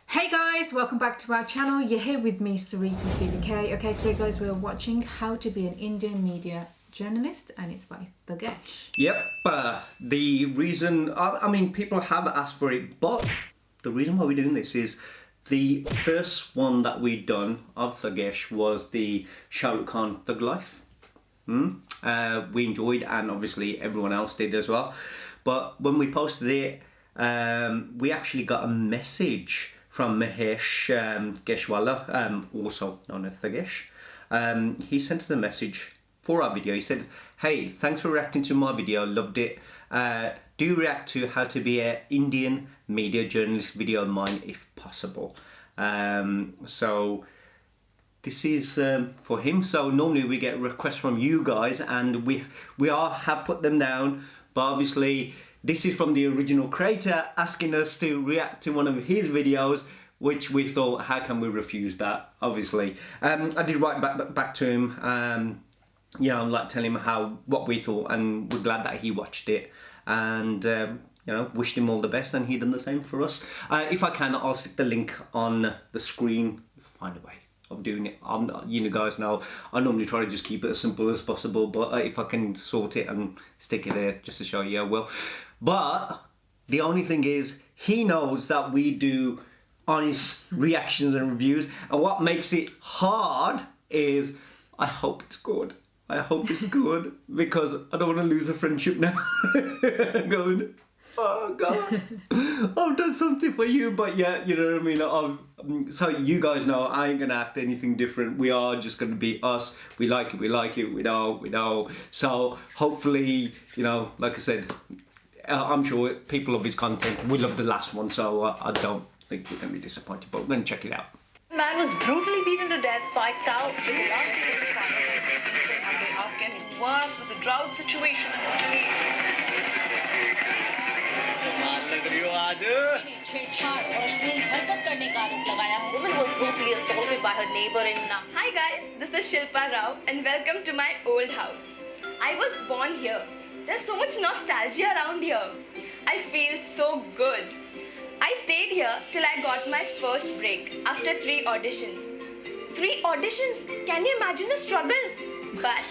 Hey guys, welcome back to our channel. You're here with me, Sarita Stevie K. Okay, today guys we're watching How to Be an Indian Media Journalist, and it's by THUGESH. Yep, the reason, I mean, people have asked for it, but the reason why we're doing this is the first one that we'd done of THUGESH was the Shah Rukh Khan Thug Life. We enjoyed, and obviously everyone else did as well. But when we posted it, we actually got a message from Mahesh, Keshwala, also known as THUGESH. He sent us a message for our video. He said, "Hey, thanks for reacting to my video, loved it. Do react to How to Be an Indian Media Journalist video of mine if possible." So this is for him. So normally we get requests from you guys, and we have put them down, but obviously this is from the original creator asking us to react to one of his videos, which we thought, how can we refuse that, obviously. I did write back to him, you know, like telling him what we thought, and we're glad that he watched it, and you know, wished him all the best, and he done the same for us. If I can, I'll stick the link on the screen if I find a way of doing it. You guys know I normally try to just keep it as simple as possible, but if I can sort it and stick it there just to show you, I will. But the only thing is, he knows that we do honest reactions and reviews, and what makes it hard is I hope it's good. I hope it's good, because I don't want to lose a friendship now. Going, oh God, I've done something for you, but yeah, you know what I mean. So you guys know I ain't gonna act anything different. We are just gonna be us. We like it. We like it. We know. So hopefully, you know, like I said, I'm sure people love his content. We love the last one, so I don't think we're gonna be disappointed. But we're gonna check it out. Man was brutally beaten to death by cow. Getting worse with the drought situation in the state. Woman was brutally assaulted by her neighbor in. Hi guys, this is Shilpa Rao and welcome to my old house. I was born here. There's so much nostalgia around here. I feel so good. I stayed here till I got my first break after 3 auditions. 3 auditions? Can you imagine the struggle? But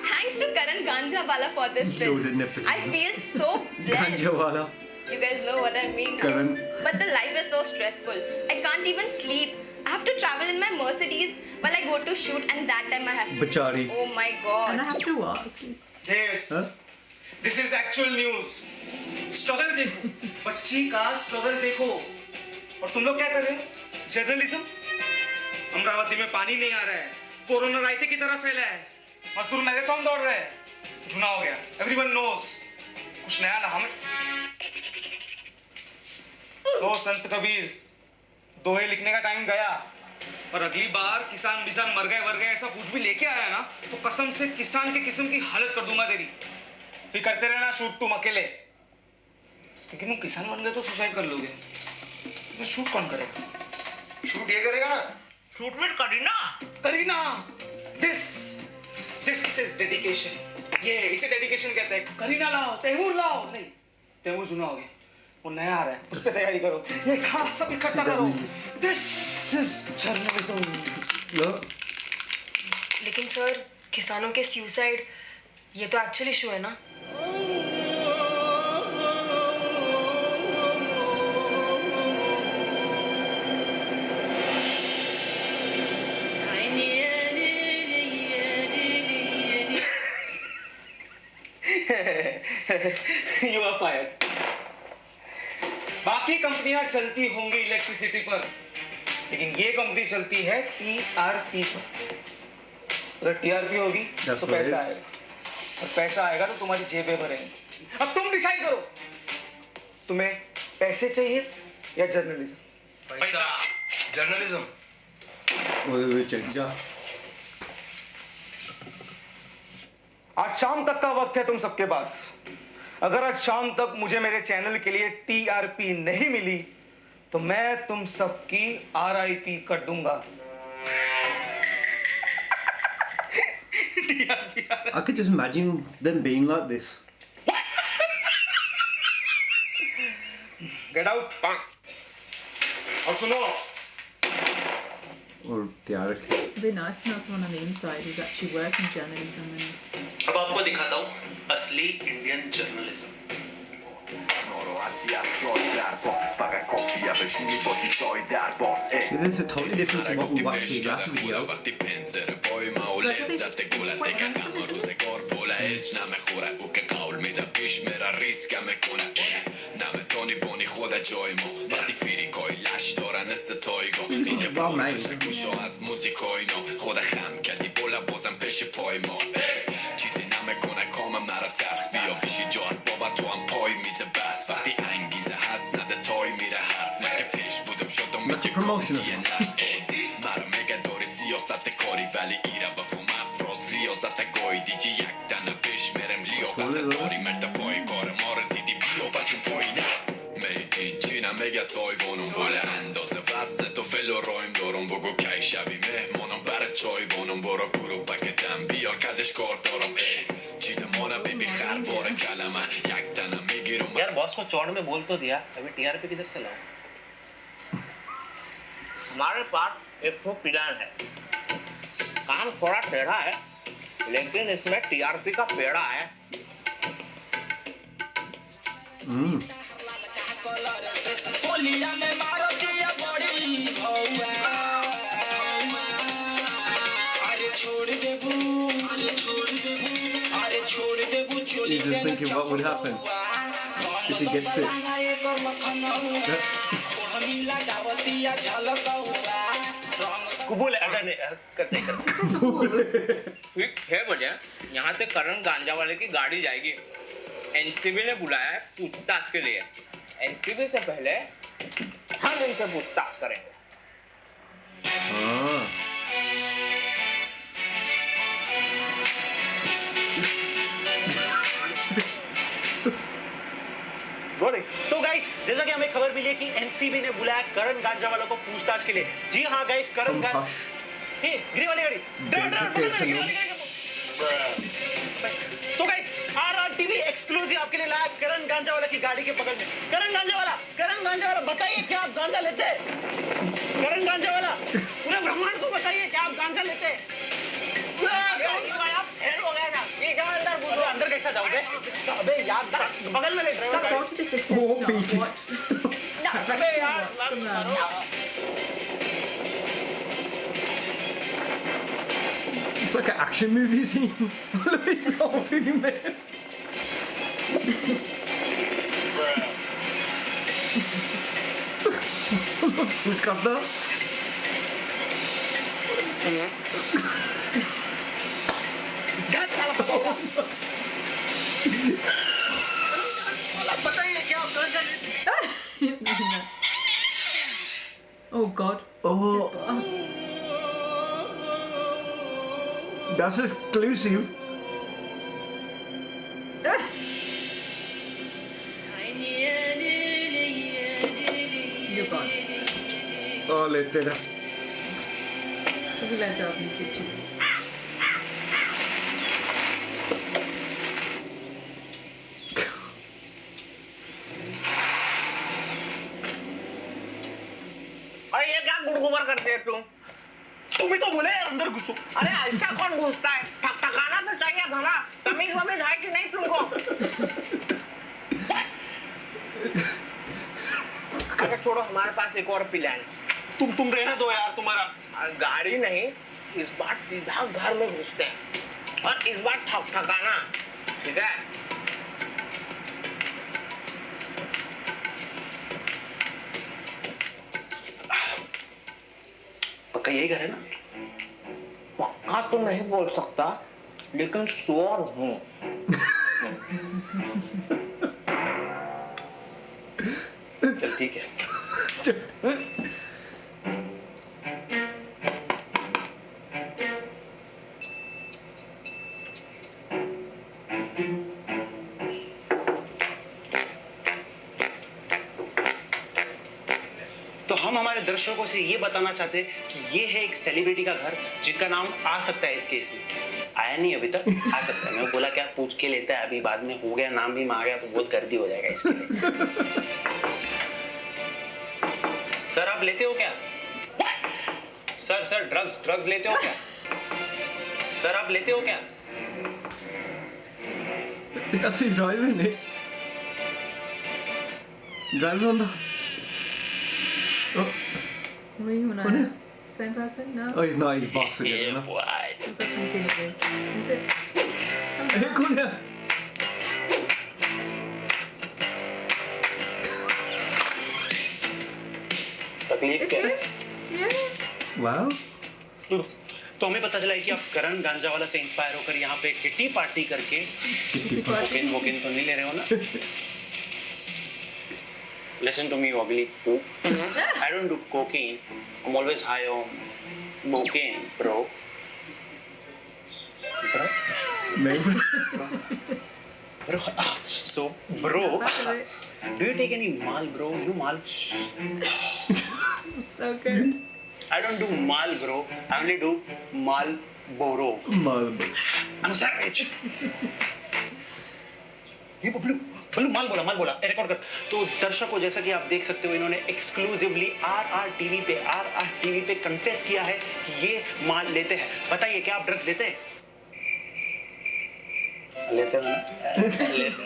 thanks to Karan Ganjawala for this film. I feel so blessed. Ganjawala. You guys know what I mean. Karan. But the life is so stressful. I can't even sleep. I have to travel in my Mercedes while I go to shoot, and that time I have to Bachari. sleep. Oh my God. And I have to what? Yes. Huh? This is actual news. Struggle देखो, बच्ची का struggle देखो, और तुम लोग क्या कर रहे हो? Journalism? अमरावती में पानी नहीं आ रहा है, कोरोना रायते की तरह फैला है, मजदूर मैराथन दौड़ रहे हैं, चुना हो गया, everyone knows, कुछ नया ना हमें, तो संत कबीर, दोहे लिखने का टाइम गया, और अगली बार किसान मर गए ऐसा कुछ भी लेके आया ना, तो कसम से किसान के किस्म की हालत कर दूंगा तेरी, फिर करते रहना शूट तुम अकेले, क्योंकि तुम किसान बन गए तो सुसाइड कर लोगे, तो शूट कौन करेगा? शूट ये करेगा ना? Shoot with Kareena, this is dedication, ये इसे डेडिकेशन कहते हैं, करीना लाओ, तैमूर लाओ, नहीं, तैमूर चुना हो गया, वो नया आ रहा है, उस पे तैयारी करो, ये सारा सब इकट्ठा करो, this is journalism. लेकिन सर, किसानों के सुसाइड, ये तो एक्चुअली इशू है ना? You are fired. बाकी कंपनियां चलती होंगी इलेक्ट्रिसिटी पर, लेकिन ये कंपनी चलती है टीआरपी पर. अगर टीआरपी होगी तो पैसा आएगा, और पैसा आएगा तो तुम्हारी जेबें भरेंगी. अब तुम डिसाइड करो, तुम्हें पैसे चाहिए या जर्नलिज्म? पैसा. जर्नलिज्म. आज शाम तक का वक्त है तुम सबके पास. अगर आज शाम तक मुझे मेरे चैनल के लिए टीआरपी नहीं मिली, तो मैं तुम सबकी आरआईपी कर दूंगा. I could just imagine them being like this. Get out. और सुनो, और तैयार रखे। It'd be nice to know someone on the inside who's actually working journalism and अब आपको दिखाता हूँ असली Indian journalism. This is totally different to what we watched in the last video. Well made. That's a promotion of it. यार boss को चौड़ में बोल तो दिया, अभी टीआरपी किधर से लाऊं? हमारे पास एक ठो प्लान है। काम थोड़ा टेढ़ा है, लेकिन इसमें टीआरपी का पेड़ा है। He's just thinking what would happen if he gets it. कबूल है करते ठीक 6 बजे यहाँ से करण गांजा वाले की गाड़ी जाएगी। एनसीबी ने बुलाया है पूछताछ के लिए। एनसीबी से पहले हम इनसे पूछताछ करेंगे। तो गाइस, जैसा कि हमें खबर मिली है कि एनसीबी ने बुलाया करण गांजा वालों को पूछताछ के लिए। जी हाँ गाइस, करण गांजा गिरी वाली गाड़ी। तो गाइस, आरआरटीवी एक्सक्लूसिव आपके लिए लाया करण गांजा वाला की गाड़ी के बगल में। करण गांजा वाला बताइए क्या आप गांजा लेते हैं? करण गांजा वाला पूरे ब्रह्मांड को बताइए क्या आप गांजा लेते हैं? अंदर कैसा जाओगे? अबे यार बगल में ले driver. go to this extent. Oh, Not beacon. watched. अबे यार It's like an action movie scene. Look, he's holding him there. Look, got that. बताइए क्या आप गांजा लेते हैं? He's nothing there. Oh God. Oh, Boss. that's exclusive. You're gone. Oh, लेते रहा. Should we let up? You did too. अरे ये क्या गुड़गुबर करते हैं तुम? तुम्हें तो बोले यार अंदर घुसो। अरे ऐसा कौन घुसता है? ठकठकाना तो चाहिए भला। तमीज वमीज है कि नहीं तुमको? अरे छोड़ो, हमारे पास एक और प्लान है। तुम रहना दो यार तुम्हारा। गाड़ी नहीं, इस बार सीधा घर में घुसते हैं और इस बार ठकठकाना, ठीक है? पक्का यही घर है ना? पक्का तो नहीं बोल सकता, लेकिन श्योर हूँ। चल ठीक है। तो हम हमारे दर्शकों से ये बताना चाहते हैं कि ये है एक सेलिब्रिटी का घर जिसका नाम आ सकता है इस केस में। आया नहीं अभी तक, आ सकता है। मैं बोला क्या पूछ के लेता है, अभी बाद में हो गया नाम भी मांग गया तो बहुत गर्दी हो जाएगा इसके लिए। सर आप लेते हो क्या? सर ड्रग्स लेते हो क्या? सर आप लेते हो क्या? That's his driver, isn't it? Driver on the. Oh, What do you want to know? Same person? No? oh, he's not his boss again, Yeah, isn't boy. We've got some Philippines. Is it? he? Hey, come here. तकलीफ Is क्या है? it? Yeah. Wow. तो हमें पता चला है कि आप करण गांजा वाला से इंस्पायर होकर यहाँ पे किटी पार्टी करके कोकेन तो नहीं ले रहे हो ना? Listen to me, ugly poop. I don't do cocaine. I'm always high on cocaine, bro. Maybe. Bro, so bro, do you take any mal, bro? You mal? So good. I don't do mal, bro. I only do mal boro. Marlboro. I'm a savage. ये बल्लू माल बोला record कर। तो दर्शकों जैसा कि आप देख सकते हो इन्होंने एक्सक्लूसिवली आर टीवी पे कन्फेस किया है कि ये माल लेते हैं। बताइए क्या आप ड्रग्स लेते हैं? लेते हो ना? लेते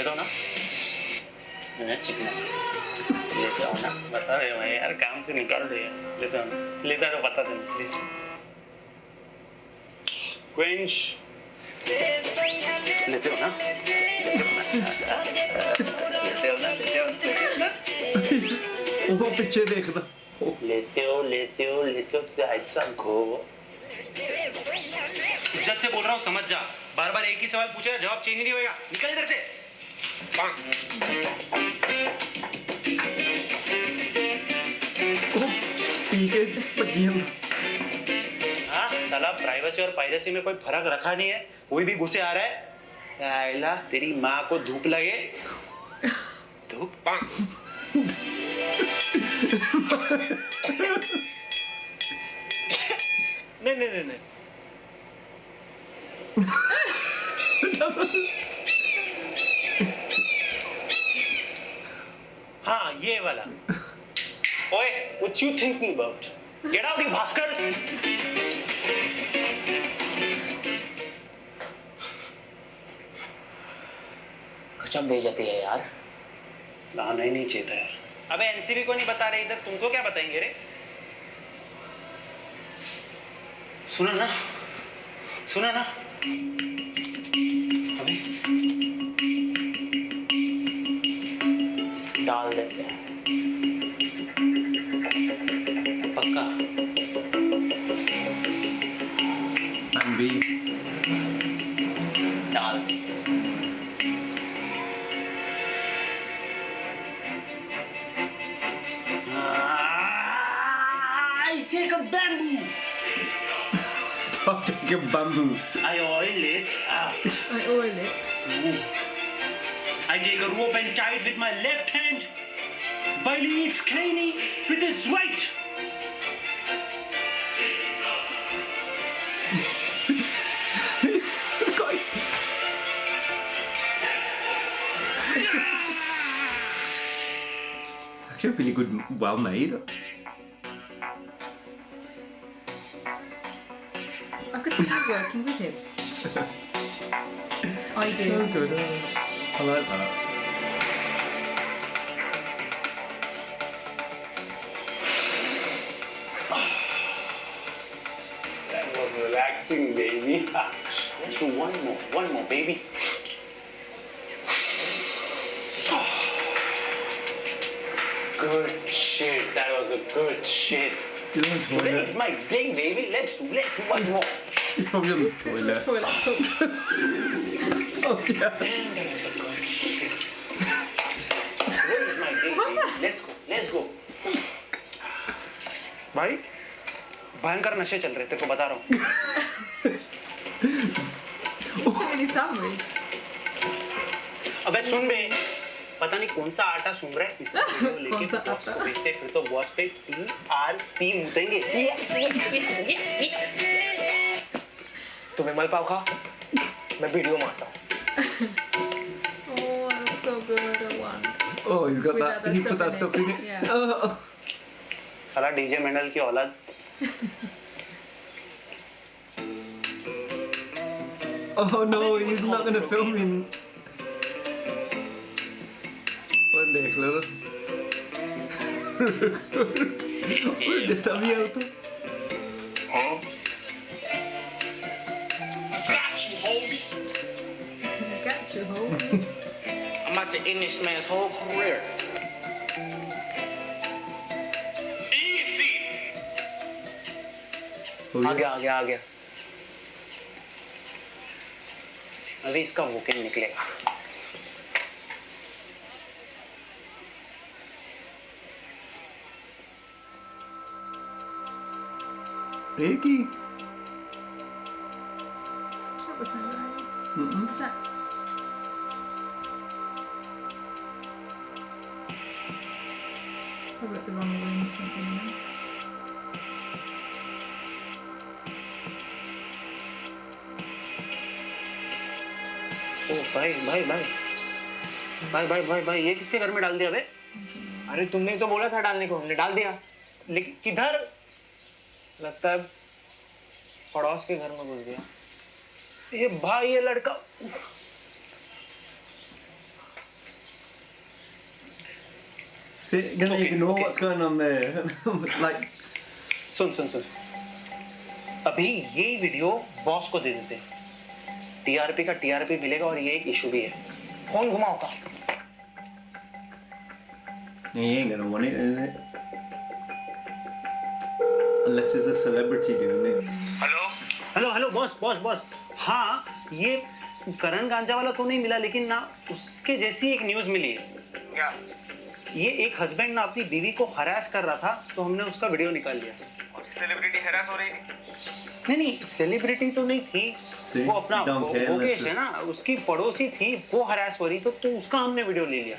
हो ना? चिकना लेते हो ना? बता दे भाई यार, काम से निकाल दे। लेते हो ना? लेता तो बता दे प्लीज। क्वेंच लेते हो ना? लेते हो ना? वो पीछे देखना। लेते हो ऐसा घो। जज से बोल रहा हूँ समझ जा, बार-बार एक ही सवाल पूछेगा, जवाब चेंज नहीं होएगा। निकल इधर से। पी के पजियां। हाँ, साला प्राइवेसी और पायरेसी में कोई फर्क रखा नहीं है, कोई भी गुस्से आ रहा है। आइला तेरी माँ को धूप लगे। धूप। नहीं। हाँ, ये वाला। ओए, what you thinking about? Get out, you bastards! गजब बेइज्जती है यार। लाना ही नहीं चाहिए यार। अबे एनसीबी को नहीं बता रहे, इधर तुमको क्या बताएंगे रे? सुना ना? अबे डाल देते हैं। पक्का। And B. डाल। I take a bamboo. Don't take a bamboo. I oil it. I oil it. Smooth. I take a rope and tie it with my left hand, while he eats candy with his right. It's actually really good, well made. I could see you working with him. Ideas. That's good. I like that. That was relaxing, baby. Let's do one more, baby. Good shit. That was a good shit. He's on the Today's toilet. my day, baby. Let's do one more. He's probably on the Sit in the toilet. toilet. Oh, yeah. Damn, that was a good shit. Today's my day, baby. Let's go. भाई भयंकर नशे चल रहे, तेरे को बता रहा हूँ। Really sandwich. अबे सुन बे, पता नहीं कौन सा आटा सुन रहा है, इसे वीडियो लेके कौन सा बॉस आटा? को भेजते, फिर तो बॉस पे TRP मुतेंगे। तुम विमल पाव खाओ, मैं वीडियो मारता हूँ। Oh, that's so good. I want. Oh, he's got With that. other He put that stuff in it. Yeah. Oh. साला डीजे मेंडल की औलाद. Oh no, he's not going to film in. One day, claro. ¿Dónde está mi auto? Got you, ho. I'm about to end this man's whole career. Easy. Oh, uh yeah. गया. अभी इसका वोकेन निकलेगा. Ricky. That was not right. Mm-mm. What's that? Probably at the wrong room or something. You know? ओ भाई ये किसके घर में डाल दिया बे? अरे तुमने तो बोला था डालने को, हमने डाल दिया. लेकिन किधर? लगता है पड़ोस के घर में घुस गया. ये भाई ये लड़का. See, gonna Okay, ignore okay. what's going on there. Like, सुन. अभी ये वीडियो बॉस को दे देते. टीआरपी का टीआरपी मिलेगा और ये एक इशू भी है. फोन घुमाओ का. he ain't gonna want it, is it? Unless it's a celebrity doing it. Hello boss. हाँ, ये करण गांजा वाला तो नहीं मिला, लेकिन ना उसके जैसी एक न्यूज मिली है. क्या? ये एक हस्बैंड ना अपनी बीवी को हरास कर रहा था, तो हमने उसका वीडियो निकाल लिया. सेलिब्रिटी हैरास हो रही थी. नहीं सेलिब्रिटी तो नहीं थी. See, वो अपना don't care भोगेश unless है ना, उसकी पड़ोसी थी, वो हरास हो रही तो उसका हमने वीडियो ले लिया.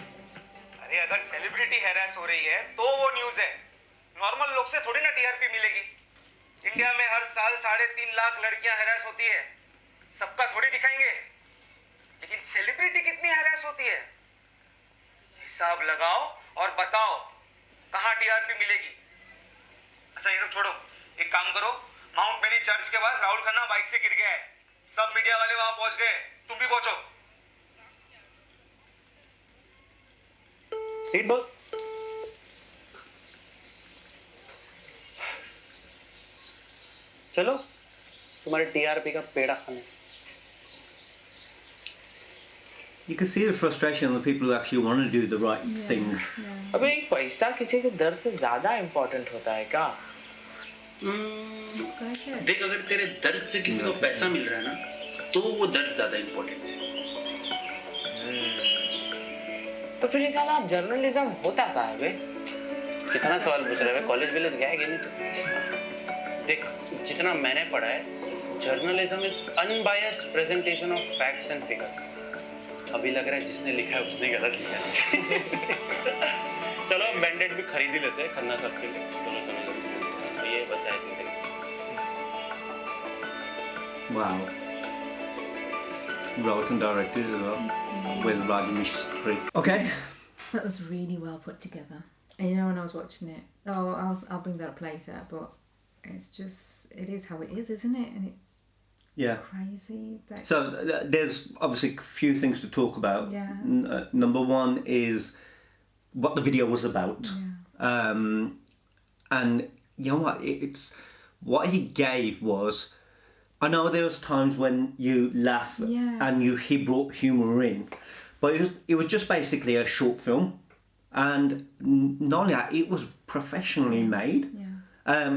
अरे अगर सेलिब्रिटी हैरास हो रही है तो वो न्यूज है. नॉर्मल लोग से थोड़ी ना टीआरपी मिलेगी. इंडिया में हर साल 3.5 लाख लड़कियां हैरास होती है. सबका थोड़ी दिखाएंगे. लेकिन सेलिब्रिटी कितनी हैरास होती है? हिसाब लगाओ और बताओ कहां टीआरपी मिलेगी. अच्छा ये सब छोड़ो, एक काम करो, माउंट मेरी चर्च के पास राहुल खन्ना बाइक से गिर गया है. सब मीडिया वाले वहां पहुंच गए, तुम भी पहुंचो. ठीक बोल. चलो तुम्हारे टीआरपी का पेड़ा खाने. You can see the frustration of the people who actually want to do the right thing. अबे एक पैसा किसी के दर्द से ज्यादा इम्पोर्टेंट होता है क्या? Looks like it. देख, अगर तेरे दर्द से किसी को पैसा मिल रहा है ना, तो वो दर्द ज्यादा इम्पोर्टेंट है. तो फिर ये साला जर्नलिज्म होता क्या है बे? कितना सवाल पूछ रहे हैं. कॉलेज विलेज गया है कि नहीं तू? देख, जितना मैंने पढ़ा है, journalism is unbiased presentation of facts and figures. अभी लग रहा है जिसने लिखा है उसने गलत लिखा है. चलो अब बैंडेड भी खरीद ही लेते हैं खन्ना साहब के लिए. तो ये बचाए जिंदगी. Wow. Wrote and directed as well. With Mistry. Okay. That was really well put together. And you know, when I was watching it, I'll bring that up later, but it's just, it is how it is, isn't it? And it's Yeah. crazy. That, So there's obviously a few things to talk about. Yeah. Number one is what the video was about. And you know what? It's what he gave was. I know there was times when you laugh and he brought humour in, but it was just basically a short film, and not only that, it was professionally made.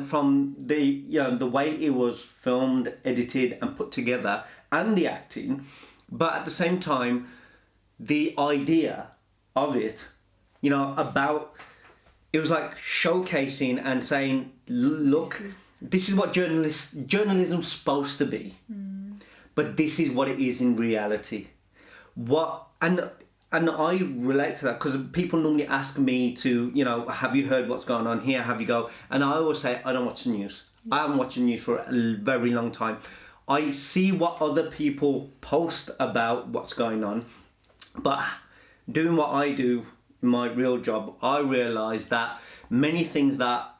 From the way it was filmed, edited, and put together, and the acting, but at the same time, the idea of it, about it was like showcasing and saying, look, this is what journalism's supposed to be, but this is what it is in reality. And I relate to that because people normally ask me to, have you heard what's going on here? Have you go? And I always say, I don't watch the news. I haven't watched the news for a very long time. I see what other people post about what's going on, but doing what I do in my real job, I realise that many things that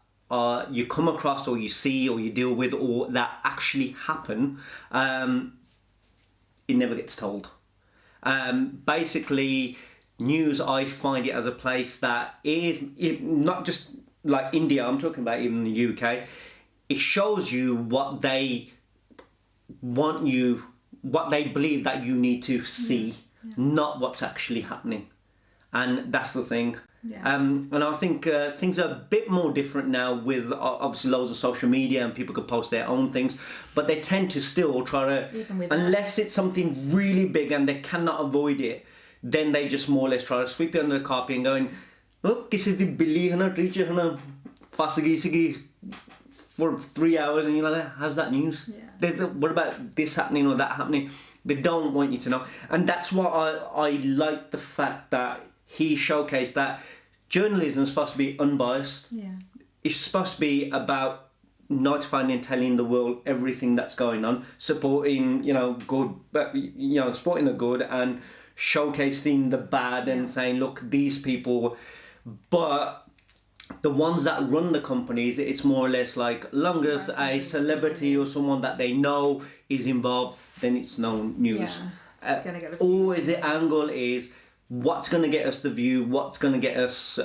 you come across or you see or you deal with or that actually happen, it never gets told. Basically, news, I find it as a place that is not just like India, I'm talking about even the UK, it shows you what they want you, what they believe that you need to see, not what's actually happening. And that's the thing. Yeah. And I think things are a bit more different now with obviously loads of social media and people can post their own things, but they tend to still try to, Even with unless it's something really big and they cannot avoid it, then they just more or less try to sweep it under the carpet and going, oh, kisi di billi hana reach hana fasagi for 3 hours, and you're like, how's that news? Yeah. What about this happening or that happening? They don't want you to know, and that's why I like the fact that he showcased that journalism is supposed to be unbiased. Yeah. It's supposed to be about notifying and telling the world everything that's going on, supporting, good, but supporting the good and showcasing the bad and saying, look, these people. But the ones that run the companies, it's more or less like, long as a celebrity or someone that they know is involved, then it's no news. Yeah. Gonna get the Always the angle is what's going to get us the view, what's going to get us,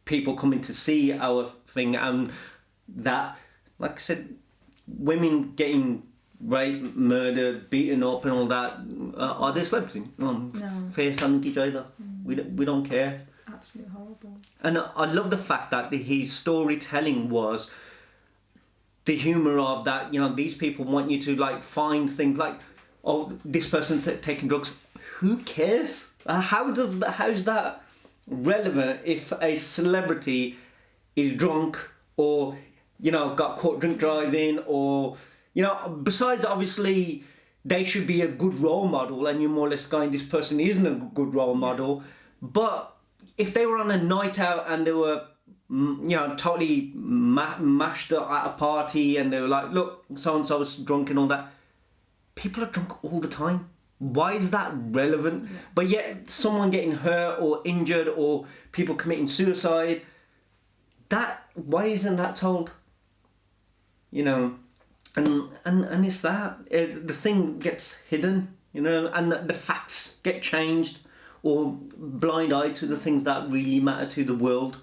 people coming to see our thing, and that, like I said, women getting raped, murdered, beaten up and all that, are they celebrities? No. Face on each other. We don't care. It's absolutely horrible. And I love the fact that his storytelling was the humour of that, these people want you to like find things like, oh, this person taking drugs. Who cares? How's that relevant if a celebrity is drunk or, got caught drink driving or, besides obviously they should be a good role model and you're more or less going, this person isn't a good role model. But if they were on a night out and they were, totally mashed up at a party and they were like, look, so-and-so's drunk and all that. People are drunk all the time. Why is that relevant? Yeah. But yet someone getting hurt or injured or people committing suicide, why isn't that told? And it's that. The thing gets hidden, and the facts get changed or blind eye to the things that really matter to the world.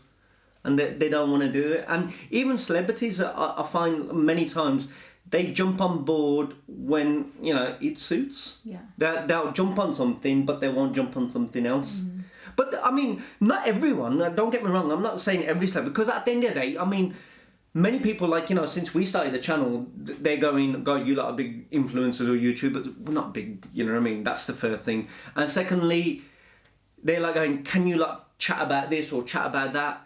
And they don't want to do it. And even celebrities, I find many times, they jump on board when, it suits. Yeah. They'll jump on something, but they won't jump on something else. But, I mean, not everyone, don't get me wrong, I'm not saying every celebrity, because at the end of the day, I mean, many people, like, since we started the channel, they're going, God, you lot are big influencers or YouTubers. We're not big, you know what I mean? That's the first thing. And secondly, they're like going, can you like chat about this or chat about that?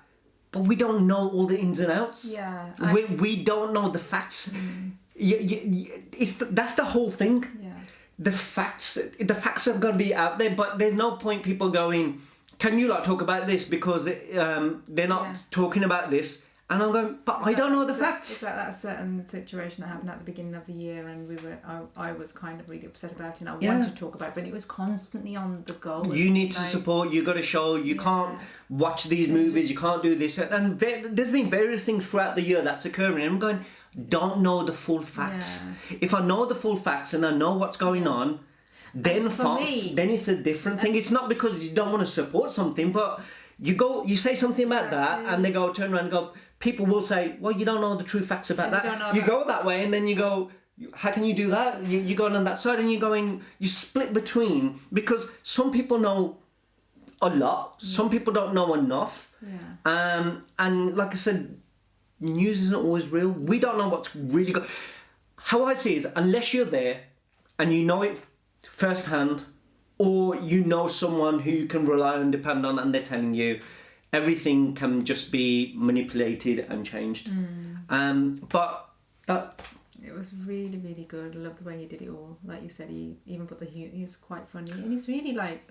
But we don't know all the ins and outs. Yeah. We don't know the facts. That's the whole thing. Yeah. The facts have got to be out there, but there's no point people going, can you like talk about this, because they're not talking about this. And I'm going, but I don't know the facts. It's like that certain situation that happened at the beginning of the year, and I was kind of really upset about it, and I wanted to talk about it, but it was constantly on the go. You need to support, you got to show, you can't watch these movies, you can't do this. And there's been various things throughout the year that's occurring, and I'm going, don't know the full facts. Yeah. If I know the full facts and I know what's going on, then then it's a different thing. It's not because you don't want to support something, but you say something about that, and they turn around and go, people will say, well, you don't know the true facts about that. You go that way, and then you go, how can you do that? You go on that side, and you split between, because some people know a lot, some people don't know enough. Yeah. And like I said, news isn't always real. We don't know what's really good. How I see it is, unless you're there and you know it firsthand, or you know someone who you can rely on, depend on, and they're telling you, everything can just be manipulated and changed. But that... It was really, really good. I love the way he did it all. Like you said, he even put the humor. He was quite funny, and he's really like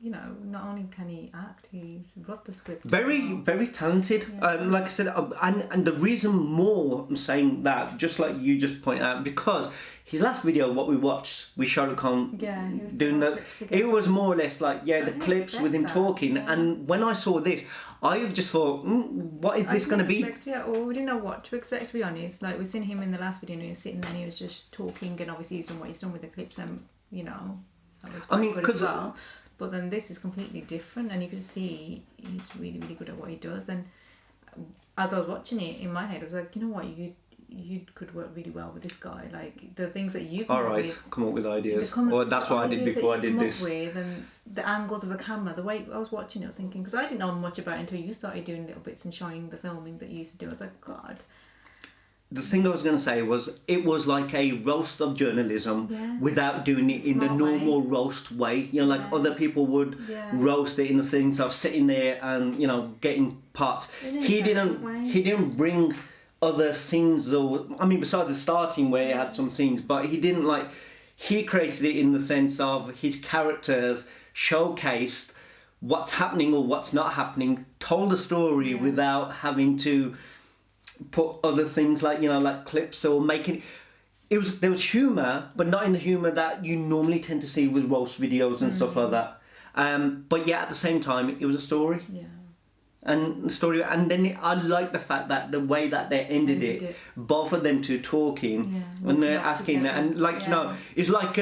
you know, not only can he act, he's wrote the script. Very, very talented. Like I said, and the reason more I'm saying that, just like you just pointed out, because his last video, what we watched with Shah Rukh Khan he was doing that, it was more or less like, the didn't clips with him expect that, talking. And when I saw this, I just thought, what is this going to be? Or we didn't know what to expect, to be honest. Like, we've seen him in the last video and he was sitting there and he was just talking, and obviously he's done what he's done with the clips, and, you know, that was quite good as well. But then this is completely different, and you can see he's really, really good at what he does. And as I was watching it, in my head, I was like, you know what, you could work really well with this guy. Like, the things that you come up with ideas. Well, that's what I did before I did this. With, and the angles of the camera, the way I was watching it, I was thinking, because I didn't know much about it until you started doing little bits and showing the filmings that you used to do. I was like, God. The thing I was going to say was, it was like a roast of journalism without doing it in the normal roast way. You know, like other people would roast it in the things of sitting there and, you know, getting parts. He didn't bring other scenes, or I mean, besides the starting where he had some scenes, but he didn't like. He created it in the sense of his characters showcased what's happening or what's not happening, told the story without having to put other things like, you know, like clips or making there was humour, but not in the humour that you normally tend to see with roast videos and stuff like that. But yeah, at the same time, it was a story. And the story, and then I like the fact that the way that they ended it, both of them two talking, and they're asking, and like, you know, it's like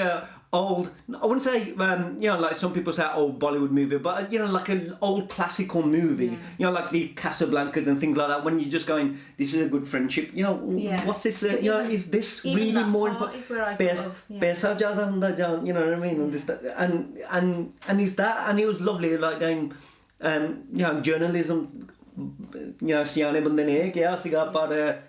old, I wouldn't say, you know, like some people say old Bollywood movie, but, you know, like an old classical movie, you know, like the Casablancas and things like that, when you're just going, this is a good friendship, you know, what's this, so you know, is this really more important? You know what I mean? And, this, and is that, and it was lovely, like going, you know, journalism, you know, सियाने बंदे ने क्या सीगा पर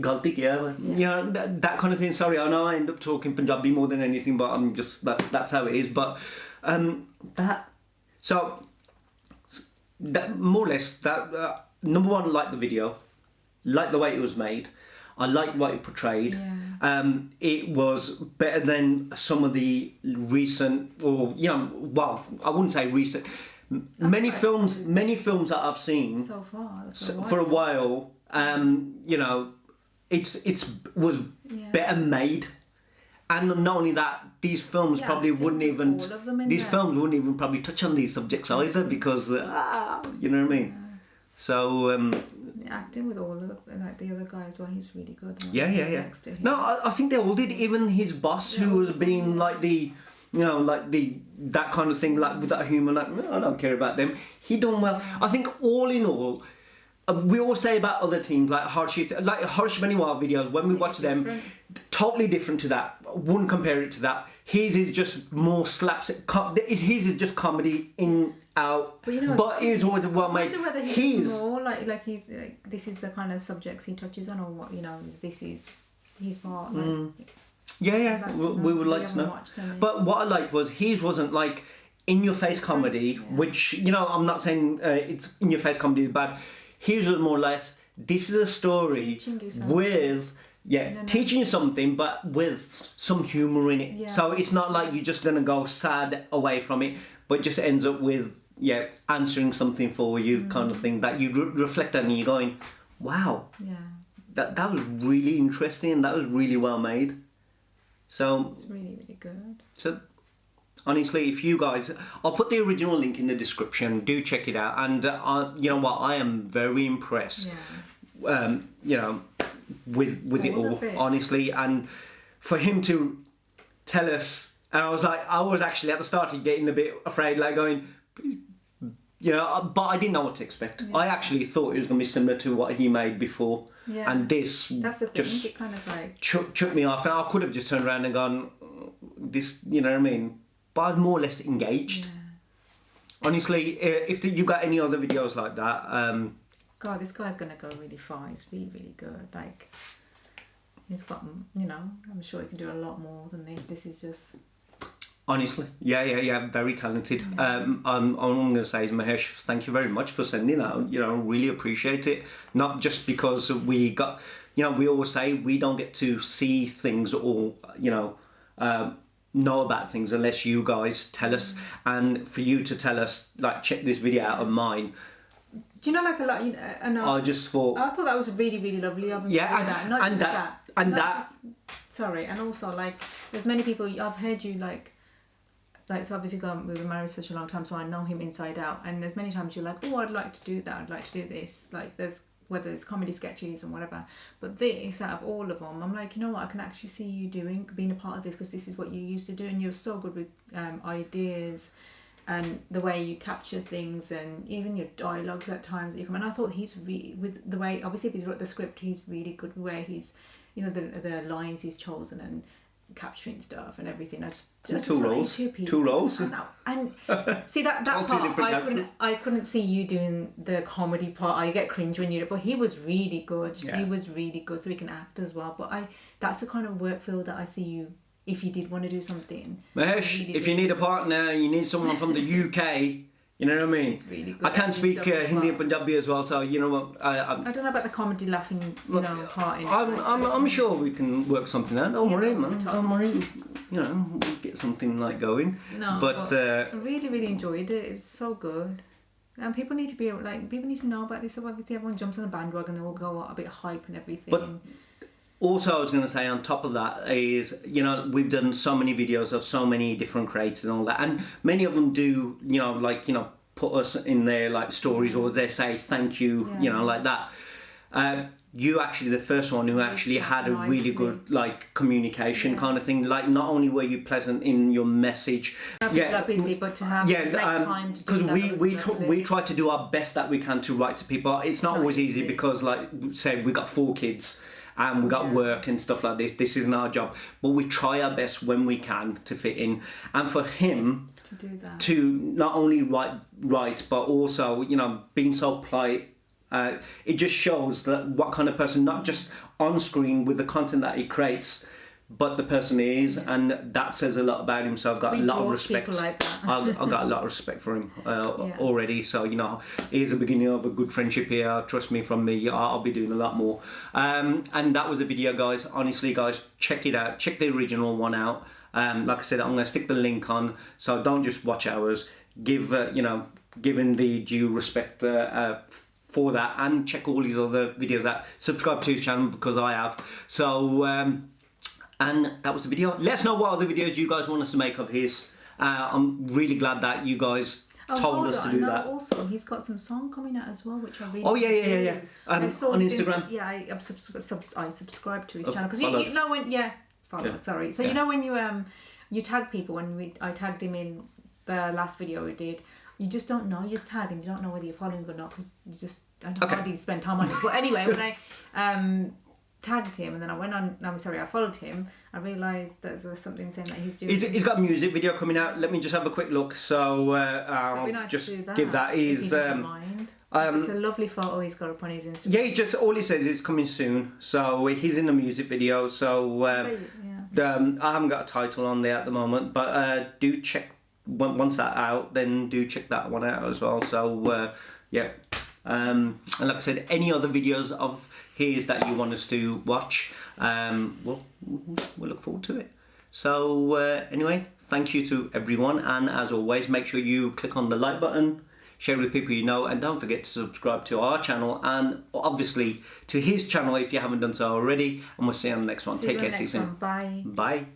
गलती किया, you know, that kind of thing. Sorry, I know I end up talking Punjabi more than anything, but I'm just that's how it is. But that more or less that number one, I like the video, like the way it was made. I liked what it portrayed. It was better than some of the recent, or, you know, well, I wouldn't say recent. Many films that I've seen so far for a while, you know, it was better made, and not only that, these films probably wouldn't even probably touch on these subjects either, because you know what I mean. So acting with all the other guys, well, he's really good. Next to him. No, I think they all did. Even his boss, who was being like the, you know, like that kind of thing, like with that humour, like, I don't care about them. He done well. I think all in all, we all say about other teams like Harsh Beniwal videos, when we watch them, totally different to that. Wouldn't compare it to that. His is just more slaps. His is just comedy in out. But, you know, but it's always well made. I wonder whether he's more like he's this is the kind of subjects he touches on, or what, you know, he's more like. We would like to know. But what I liked was his wasn't like in your face comedy, which, you know, I'm not saying it's in your face comedy is bad. His was more or less, this is a story with teaching you something, but with some humour in it. So it's not like you're just gonna go sad away from it, but just ends up with answering something for you, kind of thing that you reflect on and you're going, wow, that was really interesting and that was really well made. So it's really, really good. So honestly, if you guys, I'll put the original link in the description. Do check it out. And you know what? I am very impressed. You know, with it all, honestly. And for him to tell us, and I was actually at the start getting a bit afraid, like going, you know, but I didn't know what to expect. I actually thought it was going to be similar to what he made before. And this just it kind of like chucked me off, and I could have just turned around and gone, this, you know what I mean? But I'm more or less engaged. Honestly, if you got any other videos like that, God, this guy's gonna go really far. He's really, really good. Like, he's got, you know, I'm sure he can do a lot more than this. This is just. Honestly, very talented. I'm going to say is Mahesh, thank you very much for sending that. You know, really appreciate it. Not just because we got, you know, we always say we don't get to see things or, you know, know about things unless you guys tell us, and for you to tell us, like, check this video out of mine. Do you know, like a lot, you know, I just thought... I thought that was really, really lovely of him to do that. Not just that. And that... Sorry, and also, like, there's many people, I've heard you, like, so obviously we've been married such a long time, so I know him inside out, and there's many times you're like, oh, I'd like to do that, I'd like to do this, like, there's, whether it's comedy sketches and whatever, but this, out of all of them, I'm like, you know what, I can actually see you being a part of this, because this is what you used to do, and you're so good with ideas, and the way you capture things, and even your dialogues at times that you come. And I thought he's with the way, obviously if he's wrote the script, he's really good with where he's, you know, the lines he's chosen and capturing stuff and everything. I just two roles. And see that part, I couldn't see you doing the comedy part. I get cringe when you do it, but he was really good. Yeah. He was really good, so he can act as well. But that's the kind of work field that I see you. If you did want to do something, Mahesh, really if you need a partner, you need someone from the UK, you know what I mean? It's really good. I can speak Hindi and Punjabi as well, so you know what? I don't know about the comedy laughing, part in it. I'm sure we can work something out. Don't worry, man. Don't worry. You know, we'll get something like going. No, but I really, really enjoyed it. It was so good. And people need to people need to know about this. So obviously everyone jumps on the bandwagon, they all go a bit hype and everything. But also, I was going to say, on top of that is, you know, we've done so many videos of so many different creators and all that, and many of them do, you know, like, you know, put us in their, like, stories, or they say thank you, you know, like that. You actually the first one who actually had a really good, like, communication kind of thing. Like, not only were you pleasant in your message, people are busy, but to have time to do that, because we try to do our best that we can to write to people. It's not always easy because, like, say we got 4 kids. And we got work and stuff like this. This isn't our job, but we try our best when we can to fit in. And for him to do that, to not only write, but also, you know, being so polite, it just shows that what kind of person, not just on screen with the content that he creates, but the person is, and that says a lot about him. So I've got a lot of respect. Like that. I've got a lot of respect for him already. So, you know, here's the beginning of a good friendship here. Trust me, from me, I'll be doing a lot more. And that was the video, guys. Honestly, guys, check it out. Check the original one out. Like I said, I'm going to stick the link on. So don't just watch ours. Give given the due respect for that, and check all these other videos out. Subscribe to his channel because I have. So. And that was the video. Let us know what other videos you guys want us to make of his. I'm really glad that you guys told us to do that. Also, he's got some song coming out as well, which I really yeah. On Instagram. I subscribe to his channel because you know when sorry. So you know when you tag people, I tagged him in the last video we did. You just don't know. You just tag and you don't know whether you're following or not because you just I don't know how you spend time on it. But anyway, when I tagged him and then I followed him, I realised that there was something saying that he's doing... He's got a music video coming out. Let me just have a quick look. So I'll nice just to do that, give that. He's it's a lovely photo he's got up on his Instagram. Yeah, all he says is coming soon. So he's in the music video. So I haven't got a title on there at the moment, but do check, once that's out, then do check that one out as well. So and like I said, any other videos of his that you want us to watch, we'll look forward to it. So anyway, thank you to everyone, and as always, make sure you click on the like button, share with people you know, and don't forget to subscribe to our channel and obviously to his channel if you haven't done so already, and we'll see you on the next one. Take care, see you soon. Bye. Bye.